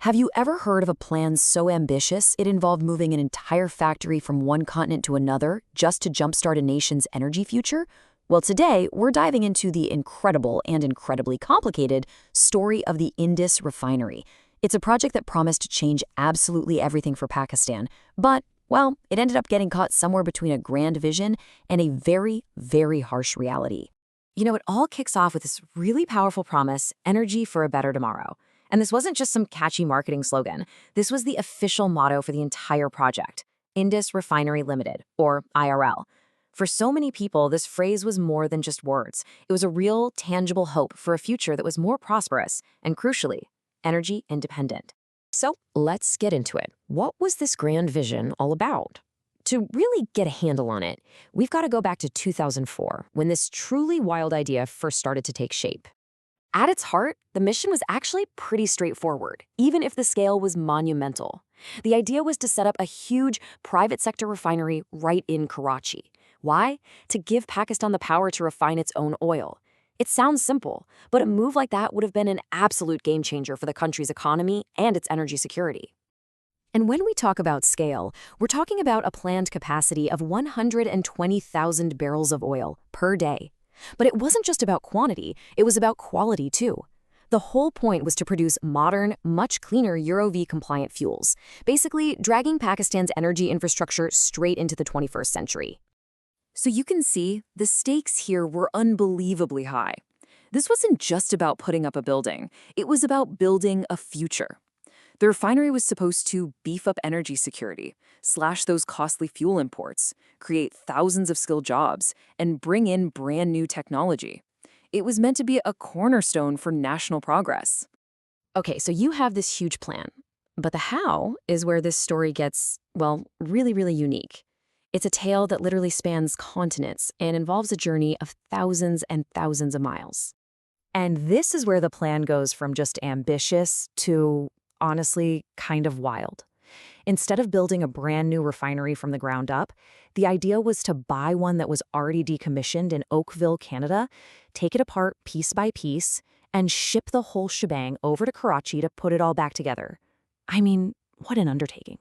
Have you ever heard of a plan so ambitious it involved moving an entire factory from one continent to another just to jumpstart a nation's energy future? Well, today we're diving into the incredible and incredibly complicated story of the Indus Refinery. It's a project that promised to change absolutely everything for Pakistan, but, well, it ended up getting caught somewhere between a grand vision and a very, very harsh reality. It all kicks off with this really powerful promise: energy for a better tomorrow. And this wasn't just some catchy marketing slogan. This was the official motto for the entire project: Indus Refinery Limited, or IRL. For so many people, this phrase was more than just words. It was a real, tangible hope for a future that was more prosperous and, crucially, energy independent. So let's get into it. What was this grand vision all about? To really get a handle on it, we've got to go back to 2004, when this truly wild idea first started to take shape. At its heart, the mission was actually pretty straightforward, even if the scale was monumental. The idea was to set up a huge private sector refinery right in Karachi. Why? To give Pakistan the power to refine its own oil. It sounds simple, but a move like that would have been an absolute game changer for the country's economy and its energy security. And when we talk about scale, we're talking about a planned capacity of 120,000 barrels of oil per day. But it wasn't just about quantity, it was about quality too. The whole point was to produce modern, much cleaner Euro-V-compliant fuels, basically dragging Pakistan's energy infrastructure straight into the 21st century. So you can see, the stakes here were unbelievably high. This wasn't just about putting up a building, it was about building a future. The refinery was supposed to beef up energy security, slash those costly fuel imports, create thousands of skilled jobs, and bring in brand new technology. It was meant to be a cornerstone for national progress. Okay, so you have this huge plan, but the how is where this story gets, well, really, really unique. It's a tale that literally spans continents and involves a journey of thousands and thousands of miles. And this is where the plan goes from just ambitious to, honestly, kind of wild. Instead of building a brand new refinery from the ground up, the idea was to buy one that was already decommissioned in Oakville, Canada, take it apart piece by piece, and ship the whole shebang over to Karachi to put it all back together. I mean, what an undertaking.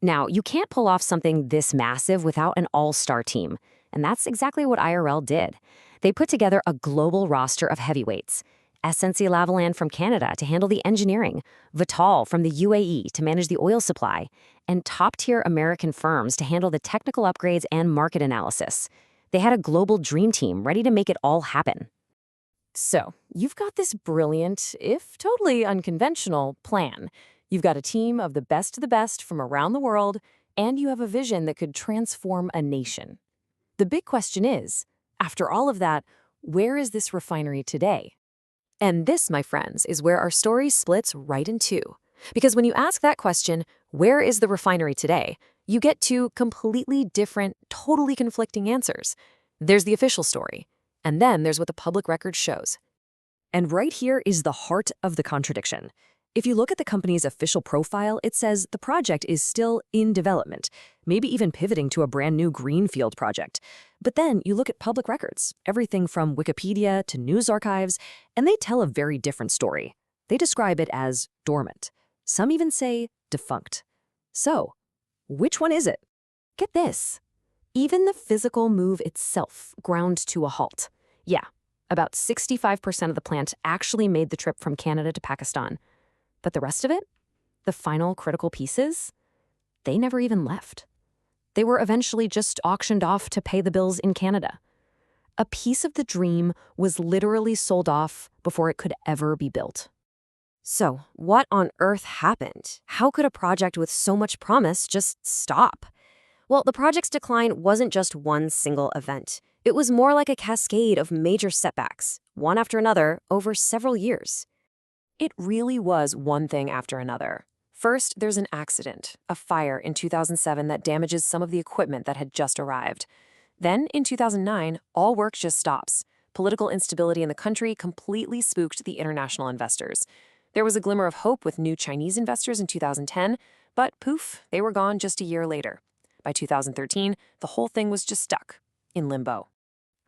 Now, you can't pull off something this massive without an all-star team, and that's exactly what IRL did. They put together a global roster of heavyweights: SNC-Lavalin from Canada to handle the engineering, Vitol from the UAE to manage the oil supply, and top-tier American firms to handle the technical upgrades and market analysis. They had a global dream team ready to make it all happen. So, you've got this brilliant, if totally unconventional, plan. You've got a team of the best from around the world, and you have a vision that could transform a nation. The big question is, after all of that, where is this refinery today? And this, my friends, is where our story splits right in two. Because when you ask that question, where is the refinery today, you get two completely different, totally conflicting answers. There's the official story, and then there's what the public record shows. And right here is the heart of the contradiction. If you look at the company's official profile, it says the project is still in development, maybe even pivoting to a brand new greenfield project. But then you look at public records, everything from Wikipedia to news archives, and they tell a very different story. They describe it as dormant. Some even say defunct. So, which one is it? Get this. Even the physical move itself ground to a halt. Yeah, about 65% of the plant actually made the trip from Canada to Pakistan. But the rest of it, the final critical pieces, they never even left. They were eventually just auctioned off to pay the bills in Canada. A piece of the dream was literally sold off before it could ever be built. So, what on earth happened? How could a project with so much promise just stop? Well, the project's decline wasn't just one single event. It was more like a cascade of major setbacks, one after another, over several years. It really was one thing after another. First, there's an accident, a fire in 2007 that damages some of the equipment that had just arrived. Then, in 2009, all work just stops. Political instability in the country completely spooked the international investors. There was a glimmer of hope with new Chinese investors in 2010, but poof, they were gone just a year later. By 2013, the whole thing was just stuck, in limbo.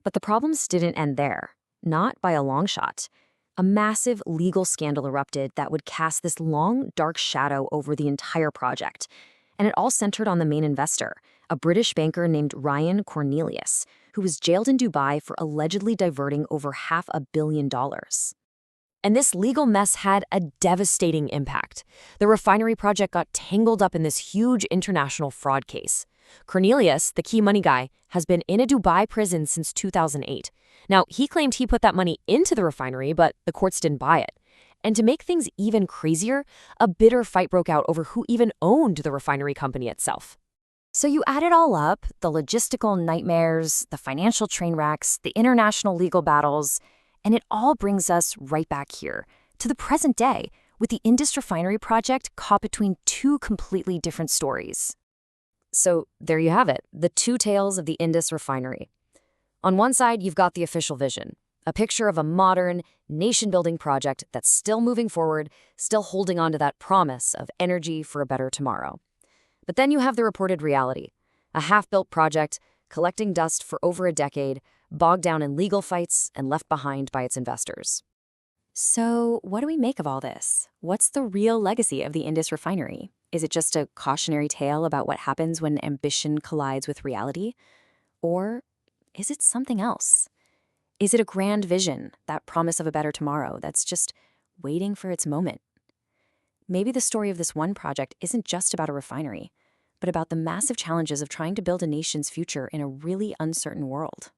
But the problems didn't end there. Not by a long shot. A massive legal scandal erupted that would cast this long, dark shadow over the entire project. And it all centered on the main investor, a British banker named Ryan Cornelius, who was jailed in Dubai for allegedly diverting over $500 million. And this legal mess had a devastating impact. The refinery project got tangled up in this huge international fraud case. Cornelius, the key money guy, has been in a Dubai prison since 2008. Now, he claimed he put that money into the refinery, but the courts didn't buy it. And to make things even crazier, a bitter fight broke out over who even owned the refinery company itself. So you add it all up, the logistical nightmares, the financial train wrecks, the international legal battles, and it all brings us right back here, to the present day, with the Indus Refinery project caught between two completely different stories. So there you have it, the two tales of the Indus Refinery. On one side, you've got the official vision, a picture of a modern, nation-building project that's still moving forward, still holding on to that promise of energy for a better tomorrow. But then you have the reported reality, a half-built project, collecting dust for over a decade, bogged down in legal fights and left behind by its investors. So what do we make of all this? What's the real legacy of the Indus Refinery? Is it just a cautionary tale about what happens when ambition collides with reality? Or is it something else? Is it a grand vision, that promise of a better tomorrow that's just waiting for its moment? Maybe the story of this one project isn't just about a refinery, but about the massive challenges of trying to build a nation's future in a really uncertain world.